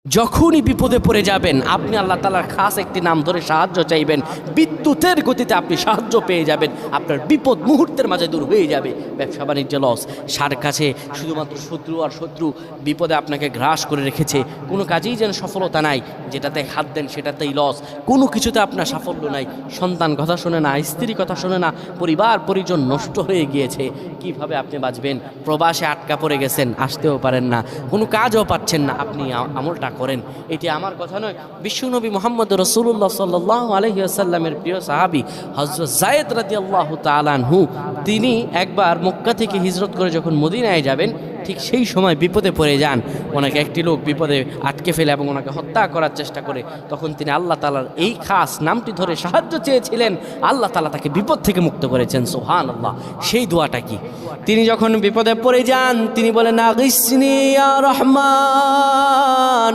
যখনই বিপদে পড়ে যাবেন আপনি আল্লাহ তাআলার খাস একটি নাম ধরে সাহায্য চাইবেন, বিদ্যুতের গতিতে আপনি সাহায্য পেয়ে যাবেন, আপনার বিপদ মুহূর্তের মাঝে দূর হয়ে যাবে। ব্যবসা বাণিজ্য লস, সার কাছে শুধুমাত্র শত্রু আর শত্রু, বিপদে আপনাকে গ্রাস করে রেখেছে, কোনো কাজেই যেন সফলতা নাই, যেটাতে হাত দেন সেটাতেই লস, কোনো কিছুতে আপনার সাফল্য নাই, সন্তান কথা শোনে না, স্ত্রী কথা শোনে না, পরিবার পরিজন নষ্ট হয়ে গিয়েছে, কিভাবে আপনি বাঁচবেন? প্রবাসে আটকা পড়ে গেছেন, আসতেও পারেন না, কোনো কাজও পাচ্ছেন না, আপনি আমলটা করেন। এটি আমার কথা নয়, বিশ্বনবী মুহাম্মদ রাসূলুল্লাহ সাল্লাল্লাহু আলাইহি ওয়াসাল্লামের প্রিয় সাহাবী হযরত যায়েদ রাদিয়াল্লাহু তাআলা আনহু, তিনি একবার মক্কা থেকে হিজরত করে যখন মদিনায় যাবেন, ঠিক সেই সময় বিপদে পড়ে যান। ওনাকে একটি লোক বিপদে আটকে ফেলে এবং ওনাকে হত্যা করার চেষ্টা করে। তখন তিনি আল্লাহ তাআলার এই খাস নামটি ধরে সাহায্য চেয়েছিলেন, আল্লাহ তাআলা তাকে বিপদ থেকে মুক্ত করেছেন। সুবহানাল্লাহ। সেই দোয়াটা কি? তিনি যখন বিপদে পড়ে যান তিনি বলেন, আগিসনি ইয়া রহমান।